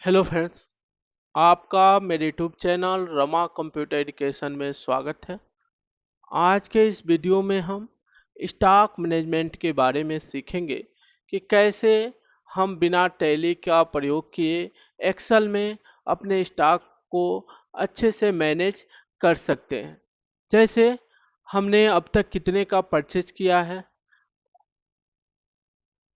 Hello friends, आपका मेरे YouTube channel Rama computer education में स्वागत है। आज के इस वीडियो में हम स्टॉक मैनेजमेंट के बारे में सीखेंगे कि कैसे हम बिना टैली का प्रयोग किए एक्सेल में अपने स्टॉक को अच्छे से मैनेज कर सकते हैं। जैसे हमने अब तक कितने का परचेज किया है,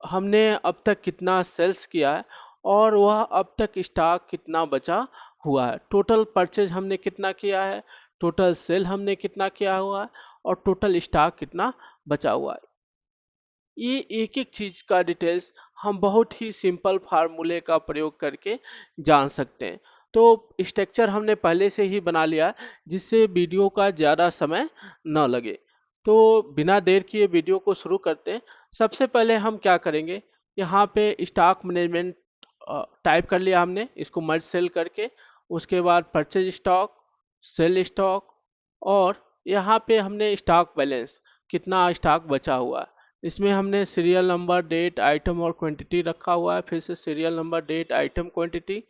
हमने अब तक कितना सेल्स किया है और वह अब तक स्टॉक कितना बचा हुआ है। टोटल परचेज हमने कितना किया है, टोटल सेल हमने कितना किया हुआ है और टोटल स्टॉक कितना बचा हुआ है। ये एक एक चीज का डिटेल्स हम बहुत ही सिंपल फार्मूले का प्रयोग करके जान सकते हैं। तो स्ट्रक्चर हमने पहले से ही बना लिया है जिससे वीडियो का ज़्यादा समय न लगे। तो बिना देर किए वीडियो को शुरू करते हैं। सबसे पहले हम क्या करेंगे, यहाँ पे स्टॉक मैनेजमेंट टाइप कर लिया हमने, इसको मर्ज सेल करके। उसके बाद परचेज स्टॉक, सेल स्टॉक और यहाँ पे हमने स्टॉक बैलेंस कितना स्टॉक बचा हुआ है। इसमें हमने सीरियल नंबर, डेट, आइटम और क्वांटिटी रखा हुआ है। फिर से serial number, date, item, quantity,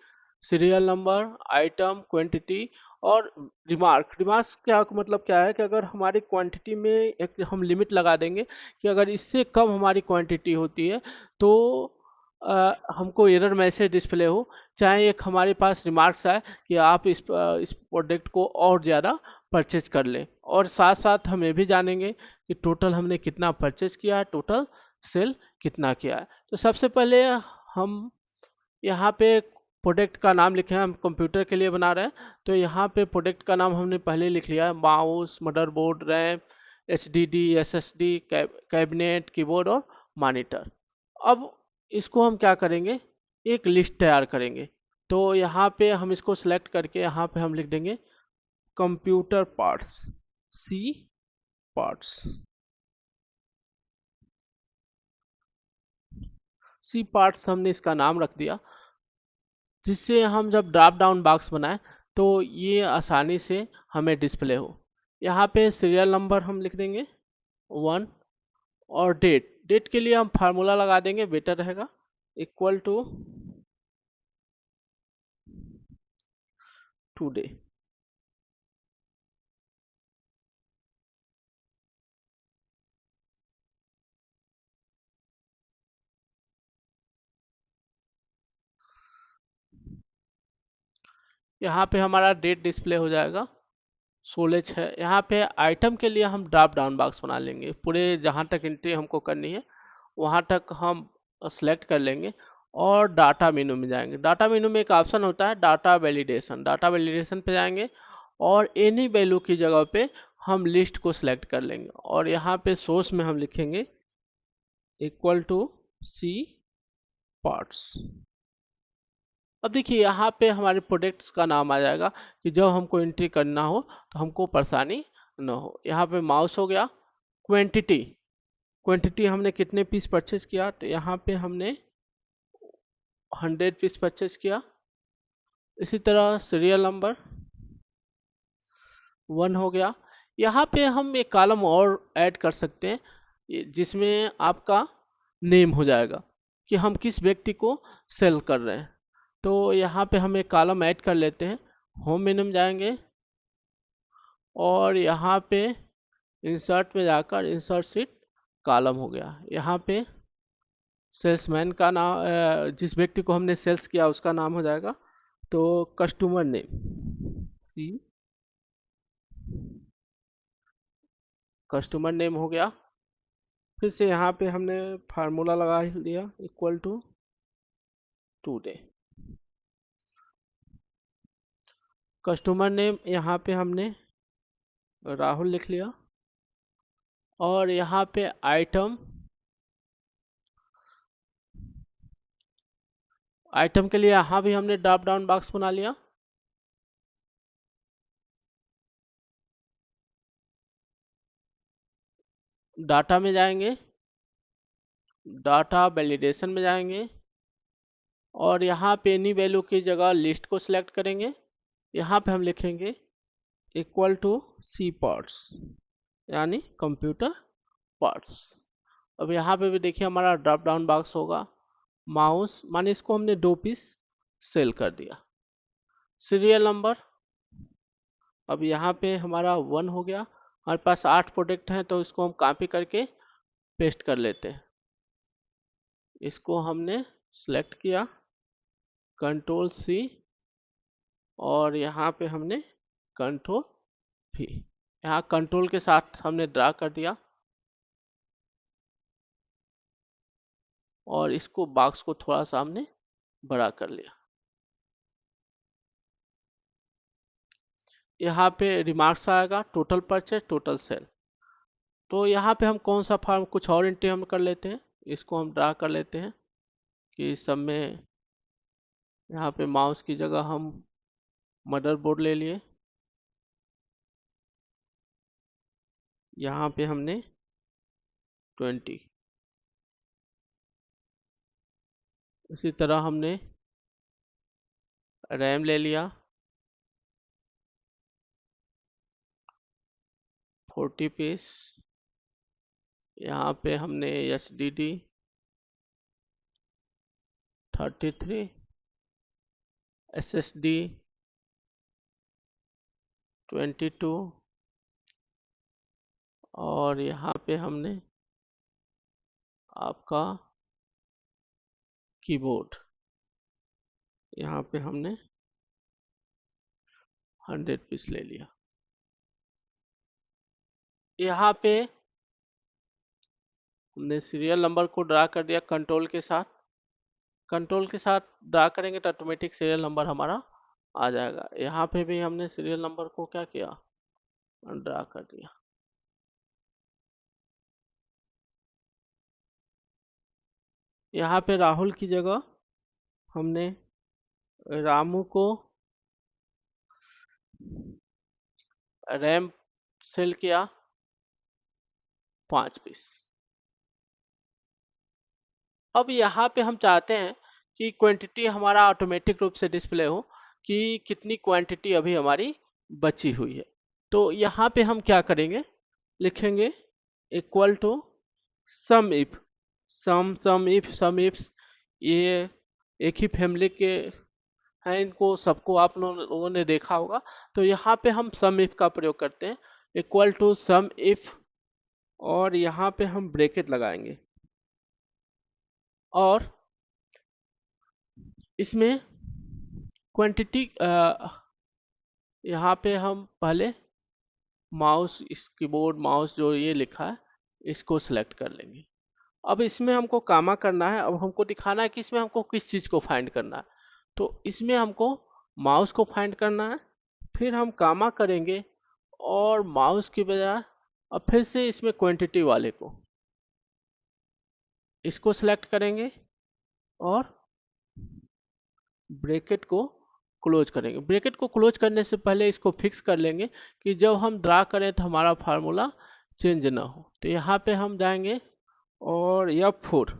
serial number, item, quantity और रिमार्क्स क्या मतलब क्या है कि अगर हमारी क्वांटिटी में एक हम लिमिट लगा देंगे कि अगर इससे कम हमारी क्वांटिटी होती है तो हमको एरर मैसेज डिस्प्ले हो। चाहे एक हमारे पास रिमार्क्स आए कि आप इस प्रोडक्ट को और ज़्यादा परचेज कर लें। और साथ साथ हम ये भी जानेंगे कि टोटल हमने कितना परचेज किया है, टोटल सेल कितना किया है। तो सबसे पहले हम यहाँ पे प्रोडक्ट का नाम लिखे हैं, हम कंप्यूटर के लिए बना रहे हैं। तो यहाँ पे प्रोडक्ट का नाम हमने पहले लिख लिया है, mouse, motherboard, RAM, HDD, SSD, cabinet, keyboard और मॉनिटर। अब इसको हम क्या करेंगे, एक लिस्ट तैयार करेंगे। तो यहाँ पे हम इसको सेलेक्ट करके यहाँ पे हम लिख देंगे कंप्यूटर पार्ट्स, सी पार्ट्स। सी पार्ट्स हमने इसका नाम रख दिया, जिससे हम जब ड्रॉप डाउन बॉक्स बनाएं तो ये आसानी से हमें डिस्प्ले हो। यहाँ पे सीरियल नंबर हम लिख देंगे 1 और डेट के लिए हम फार्मूला लगा देंगे, बेटर रहेगा, इक्वल टू टुडे। यहाँ पे हमारा डेट डिस्प्ले हो जाएगा 16/6। यहाँ पे आइटम के लिए हम ड्रॉप डाउन बॉक्स बना लेंगे, पूरे जहाँ तक एंट्री हमको करनी है वहाँ तक हम सेलेक्ट कर लेंगे और डाटा मेनू में जाएंगे। डाटा मेनू में एक ऑप्शन होता है डाटा वैलिडेशन, डाटा वैलिडेशन पे जाएंगे और एनी वैल्यू की जगह पे हम लिस्ट को सिलेक्ट कर लेंगे और यहाँ पे सोर्स में हम लिखेंगे इक्वल टू सी पार्ट्स। अब देखिए यहाँ पे हमारे प्रोडक्ट्स का नाम आ जाएगा कि जब हमको एंट्री करना हो तो हमको परेशानी न हो। यहाँ पे माउस हो गया। क्वांटिटी, क्वांटिटी हमने कितने पीस परचेज किया, तो यहाँ पे हमने 100 पीस परचेज किया। इसी तरह सीरियल नंबर 1 हो गया। यहाँ पे हम एक कॉलम और ऐड कर सकते हैं जिसमें आपका नेम हो जाएगा कि हम किस व्यक्ति को सेल कर रहे हैं। तो यहाँ पे हम एक कॉलम ऐड कर लेते हैं। होम मेनू में जाएंगे और यहाँ पे इंसर्ट में जाकर इंसर्ट सीट कॉलम हो गया। यहाँ पे सेल्समैन का नाम, जिस व्यक्ति को हमने सेल्स किया उसका नाम हो जाएगा। तो customer name, C customer name हो गया। फिर से यहाँ पे हमने फार्मूला लगा दिया equal to today. Customer name यहाँ पे हमने राहुल लिख लिया और यहाँ पे आइटम के लिए यहाँ भी हमने ड्रॉप डाउन बॉक्स बना लिया। डाटा में जाएंगे, डाटा वैलिडेशन में जाएंगे और यहाँ पे एनी वैल्यू की जगह लिस्ट को सिलेक्ट करेंगे। यहाँ पे हम लिखेंगे इक्वल टू सी पार्ट्स, यानी कंप्यूटर पार्ट्स। अब यहाँ पे भी देखिए हमारा ड्रॉप डाउन बॉक्स होगा। माउस माने इसको हमने 2 पीस सेल कर दिया। सीरियल नंबर, अब यहाँ पे हमारा 1 हो गया। हमारे पास 8 प्रोडक्ट हैं तो इसको हम कॉपी करके पेस्ट कर लेते हैं। इसको हमने सेलेक्ट किया, कंट्रोल सी, और यहाँ पे हमने कंट्रोल भी, यहाँ कंट्रोल के साथ हमने ड्रा कर दिया और इसको बॉक्स को थोड़ा सा हमने बड़ा कर लिया। यहाँ पे रिमार्क्स आएगा, टोटल परचेज, टोटल सेल। तो यहाँ पे हम कौन सा फॉर्म, कुछ और एंट्री हम कर लेते हैं, इसको हम ड्रा कर लेते हैं कि इस सब में यहाँ पे माउस की जगह हम मदरबोर्ड ले लिए। यहाँ पे हमने 20, इसी तरह हमने रैम ले लिया 40 पीस। यहाँ पे हमने HDD 33, SSD 22, और यहाँ पे हमने आपका कीबोर्ड, यहाँ पे हमने 100 पीस ले लिया। यहाँ पे हमने सीरियल नंबर को ड्रा कर दिया कंट्रोल के साथ। कंट्रोल के साथ ड्रा करेंगे तो ऑटोमेटिक सीरियल नंबर हमारा आ जाएगा। यहाँ पे भी हमने सीरियल नंबर को क्या किया, ड्रा कर दिया। यहाँ पे राहुल की जगह हमने रामू को रैम सेल किया 5 पीस। अब यहाँ पे हम चाहते हैं कि क्वांटिटी हमारा ऑटोमेटिक रूप से डिस्प्ले हो कि कितनी क्वांटिटी अभी हमारी बची हुई है। तो यहाँ पे हम क्या करेंगे, लिखेंगे equal to sum if, sum ifs, ये एक ही फैमिली के हैं, इनको सबको आप लोगों ने देखा होगा। तो यहाँ पे हम सम इफ का प्रयोग करते हैं, इक्वल टू सम इफ, और यहाँ पे हम ब्रैकेट लगाएंगे और इसमें क्वांटिटी, यहाँ पे हम पहले माउस, इस कीबोर्ड माउस जो ये लिखा है इसको सिलेक्ट कर लेंगे। अब इसमें हमको कामा करना है, अब हमको दिखाना है कि इसमें हमको किस चीज़ को फाइंड करना है। तो इसमें हमको माउस को फाइंड करना है, फिर हम कामा करेंगे और माउस की बजाय अब फिर से इसमें क्वांटिटी वाले को, इसको सिलेक्ट करेंगे और ब्रैकेट को क्लोज करेंगे। ब्रैकेट को क्लोज करने से पहले इसको फिक्स कर लेंगे कि जब हम ड्रा करें तो हमारा फार्मूला चेंज ना हो। तो यहाँ पे हम जाएंगे और F4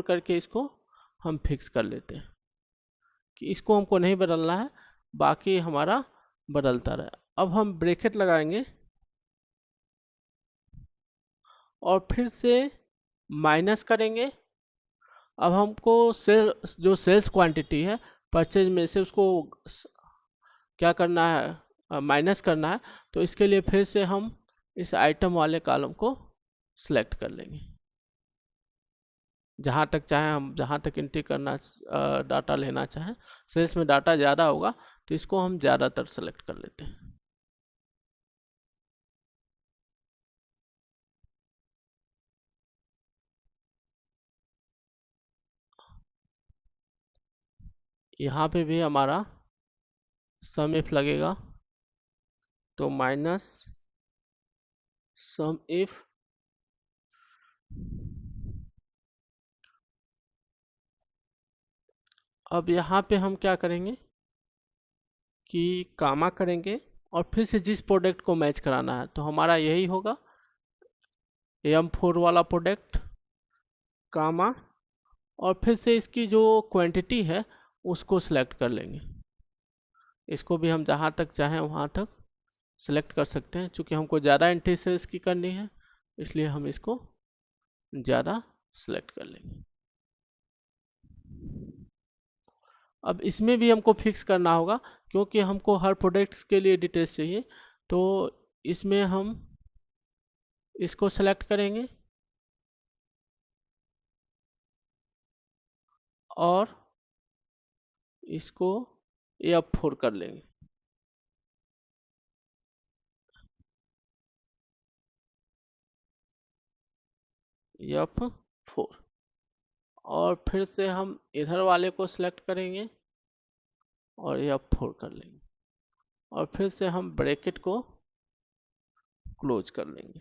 करके इसको हम फिक्स कर लेते हैं कि इसको हमको नहीं बदलना है, बाकी हमारा बदलता रहे। अब हम ब्रैकेट लगाएंगे और फिर से माइनस करेंगे। अब हमको जो सेल्स क्वांटिटी है परचेज में से उसको क्या करना है, माइनस करना है। तो इसके लिए फिर से हम इस आइटम वाले कॉलम को सिलेक्ट कर लेंगे। जहाँ तक चाहे हम, जहाँ तक एंट्री करना, डाटा लेना चाहें, सेल्स में डाटा ज़्यादा होगा तो इसको हम ज़्यादातर सेलेक्ट कर लेते हैं। यहाँ पे भी हमारा सम इफ लगेगा, तो माइनस सम इफ अब यहाँ पे हम क्या करेंगे कि कामा करेंगे और फिर से जिस प्रोडक्ट को मैच कराना है, तो हमारा यही होगा M4 वाला प्रोडक्ट, कामा, और फिर से इसकी जो क्वांटिटी है उसको सिलेक्ट कर लेंगे। इसको भी हम जहाँ तक चाहें वहाँ तक सिलेक्ट कर सकते हैं। चूँकि हमको ज़्यादा एंट्री सेल्स की करनी है इसलिए हम इसको ज़्यादा सिलेक्ट कर लेंगे। अब इसमें भी हमको फिक्स करना होगा, क्योंकि हमको हर प्रोडक्ट्स के लिए डिटेल्स चाहिए। तो इसमें हम इसको सेलेक्ट करेंगे और इसको F4 कर लेंगे। F4 और फिर से हम इधर वाले को सिलेक्ट करेंगे और F4 कर लेंगे और फिर से हम ब्रैकेट को क्लोज कर लेंगे।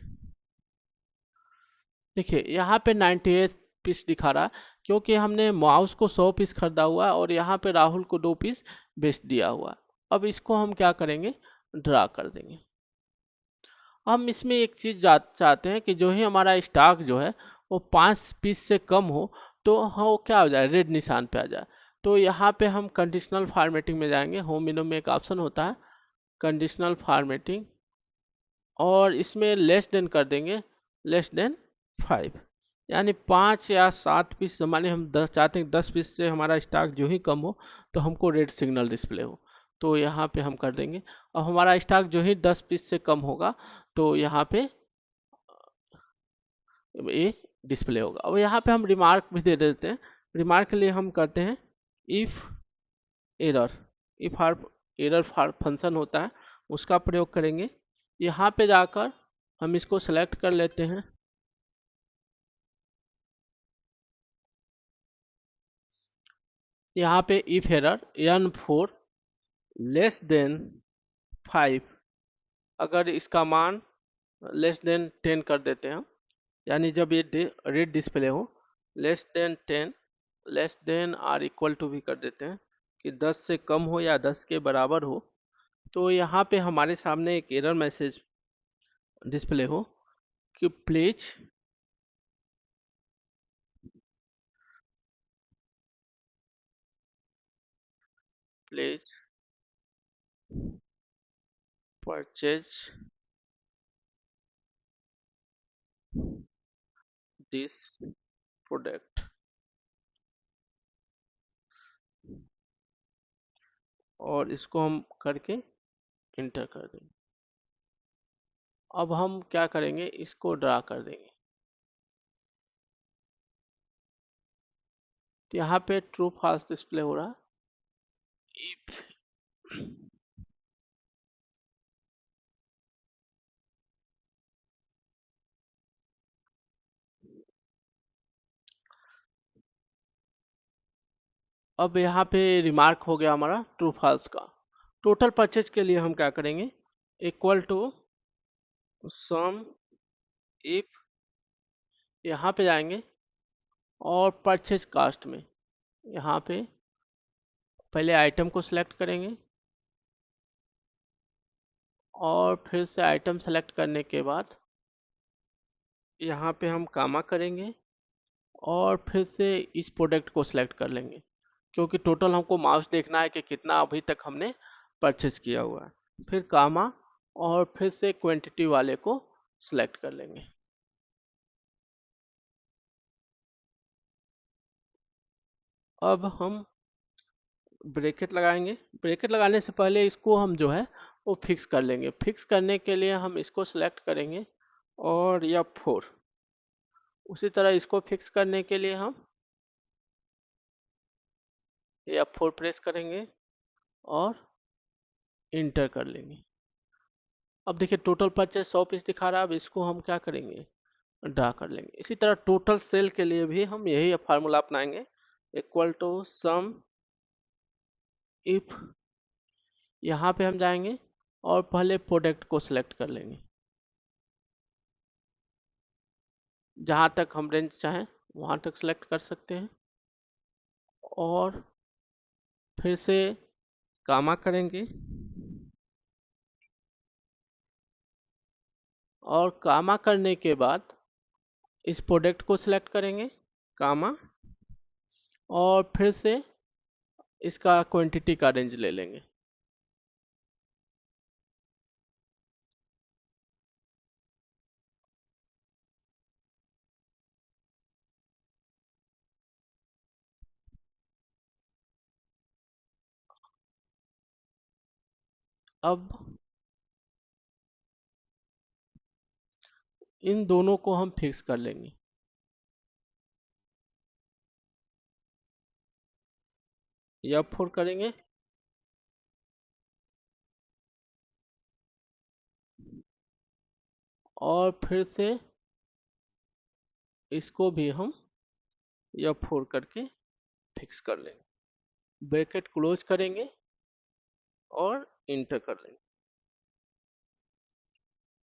देखिए यहाँ पे 98 पीस दिखा रहा है, क्योंकि हमने माउस को 100 पीस खरीदा हुआ है और यहाँ पे राहुल को 2 पीस बेच दिया हुआ है। अब इसको हम क्या करेंगे, ड्रा कर देंगे। हम इसमें एक चीज़ चाहते हैं कि जो ही हमारा स्टॉक जो है वो 5 पीस से कम हो, तो हाँ वो क्या हो जाए, रेड निशान पे आ जाए। तो यहाँ पे हम कंडीशनल फार्मेटिंग में जाएंगे। होम मेनू में एक ऑप्शन होता है कंडीशनल फार्मेटिंग, और इसमें लेस देन कर देंगे, लेस देन 5, यानी 5 या 7 पीस, माने हम 10 चाहते हैं, 10 पीस से हमारा स्टॉक जो ही कम हो तो हमको रेड सिग्नल डिस्प्ले हो, तो यहाँ पे हम कर देंगे। और हमारा स्टॉक जो ही 10 पीस से कम होगा तो यहाँ पे ये डिस्प्ले होगा। अब यहाँ पे हम रिमार्क भी दे देते हैं। रिमार्क के लिए हम करते हैं if error, if or error function होता है उसका प्रयोग करेंगे। यहाँ पे जाकर हम इसको सेलेक्ट कर लेते हैं, यहाँ पे if error n4 less than 5, अगर इसका मान लेस देन 10 कर देते हैं हम, यानी जब ये रेड डिस्प्ले हो, less than 10, less than or equal to भी कर देते हैं कि 10 से कम हो या 10 के बराबर हो, तो यहाँ पे हमारे सामने एक एरर मैसेज डिस्प्ले हो कि please please purchase this product, और इसको हम करके इंटर कर देंगे। अब हम क्या करेंगे, इसको ड्रा कर देंगे। तो यहाँ पे ट्रू फॉल्स डिस्प्ले हो रहा है। इफ अब यहाँ पे रिमार्क हो गया हमारा ट्रू फॉल्स का। टोटल परचेज के लिए हम क्या करेंगे, इक्वल टू सम इफ, यहाँ पे जाएंगे और परचेज कास्ट में यहाँ पे पहले आइटम को सिलेक्ट करेंगे और फिर से आइटम सेलेक्ट करने के बाद यहाँ पे हम कामा करेंगे और फिर से इस प्रोडक्ट को सिलेक्ट कर लेंगे, क्योंकि टोटल हमको माउस देखना है कि कितना अभी तक हमने परचेज किया हुआ है। फिर कामा और फिर से क्वांटिटी वाले को सिलेक्ट कर लेंगे। अब हम ब्रैकेट लगाएंगे। ब्रैकेट लगाने से पहले इसको हम जो है वो फिक्स कर लेंगे। फिक्स करने के लिए हम इसको सिलेक्ट करेंगे और F4, उसी तरह इसको फिक्स करने के लिए हम F4 प्रेस करेंगे और इंटर कर लेंगे। अब देखिए टोटल परचेज 100 पीस दिखा रहा है। अब इसको हम क्या करेंगे, ड्रा कर लेंगे। इसी तरह टोटल सेल के लिए भी हम यही फार्मूला अपनाएंगे, इक्वल टू सम इफ, यहाँ पे हम जाएंगे और पहले प्रोडक्ट को सिलेक्ट कर लेंगे, जहाँ तक हम रेंज चाहें वहाँ तक सिलेक्ट कर सकते हैं, और फिर से कामा करेंगे और कामा करने के बाद इस प्रोडक्ट को सिलेक्ट करेंगे, कामा, और फिर से इसका क्वांटिटी का रेंज ले लेंगे। अब इन दोनों को हम फिक्स कर लेंगे। F4 करेंगे और फिर से इसको भी हम F4 करके फिक्स कर लेंगे। ब्रैकेट क्लोज करेंगे और इंटर कर लेंगे।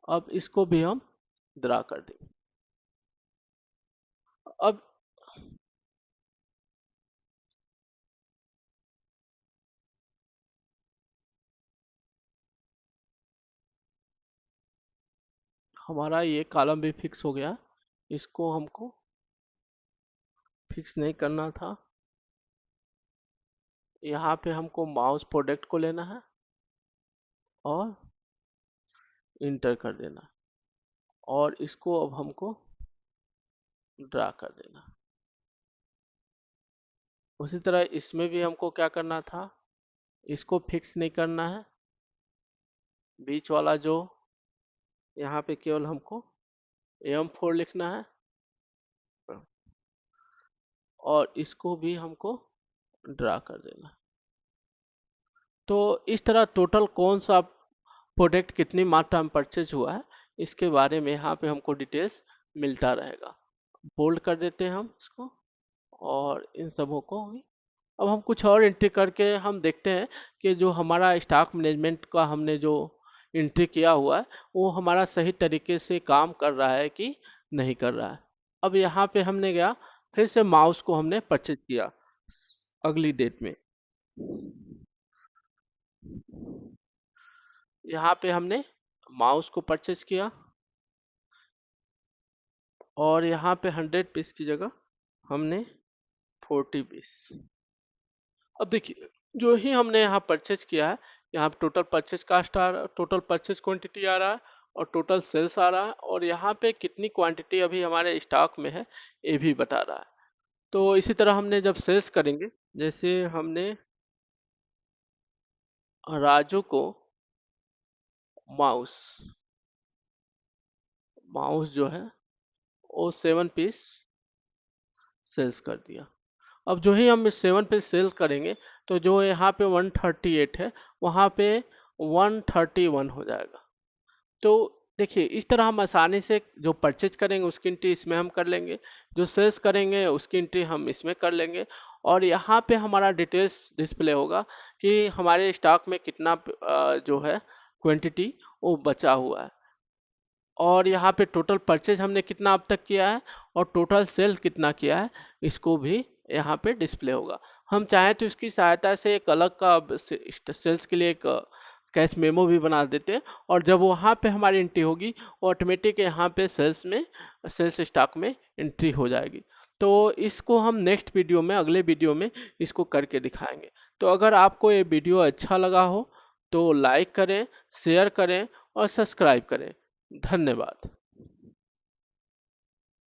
अब इसको भी हम ड्रा कर देंगे। अब हमारा ये कॉलम भी फिक्स हो गया। इसको हमको फिक्स नहीं करना था। यहाँ पे हमको माउस प्रोडक्ट को लेना है और इंटर कर देना और इसको अब हमको ड्रा कर देना। उसी तरह इसमें भी हमको क्या करना था, इसको फिक्स नहीं करना है। बीच वाला जो यहाँ पे केवल हमको M4 लिखना है और इसको भी हमको ड्रा कर देना। तो इस तरह टोटल कौन सा प्रोडक्ट कितनी मात्रा में परचेज हुआ है इसके बारे में यहाँ पे हमको डिटेल्स मिलता रहेगा। बोल्ड कर देते हैं हम इसको और इन सबों को भी। अब हम कुछ और एंट्री करके हम देखते हैं कि जो हमारा स्टॉक मैनेजमेंट का हमने जो एंट्री किया हुआ है वो हमारा सही तरीके से काम कर रहा है कि नहीं कर रहा है। अब यहाँ पे हमने गया, फिर से माउस को हमने परचेज किया अगली डेट में। यहाँ पे हमने माउस को परचेज किया और यहाँ पे 100 पीस की जगह हमने 40 पीस। अब देखिए जो ही हमने यहाँ परचेज किया है, यहाँ पे टोटल परचेज कास्ट आ रहा है, टोटल परचेज क्वांटिटी आ रहा है और टोटल सेल्स आ रहा है और यहाँ पे कितनी क्वांटिटी अभी हमारे स्टॉक में है ये भी बता रहा है। तो इसी तरह हमने जब सेल्स करेंगे, जैसे हमने राजू को माउस जो है वो 7 पीस सेल्स कर दिया। अब जो ही हम 7 पीस सेल करेंगे तो जो यहाँ पे 138 है वहाँ पे 131 हो जाएगा। तो देखिए इस तरह हम आसानी से जो परचेज करेंगे उसकी एंट्री इसमें हम कर लेंगे, जो सेल्स करेंगे उसकी एंट्री हम इसमें कर लेंगे और यहाँ पे हमारा डिटेल्स डिस्प्ले होगा कि हमारे स्टॉक में कितना जो है क्वांटिटी वो बचा हुआ है और यहाँ पे टोटल परचेज हमने कितना अब तक किया है और टोटल सेल्स कितना किया है इसको भी यहाँ पे डिस्प्ले होगा। हम चाहें तो इसकी सहायता से एक अलग का सेल्स के लिए एक कैश मेमो भी बना देते हैं और जब वहाँ पे हमारी एंट्री होगी ऑटोमेटिक यहाँ पे सेल्स स्टॉक में एंट्री हो जाएगी। तो इसको हम नेक्स्ट वीडियो में, अगले वीडियो में इसको करके दिखाएंगे। तो अगर आपको ये वीडियो अच्छा लगा हो तो लाइक करें, शेयर करें और सब्सक्राइब करें। धन्यवाद।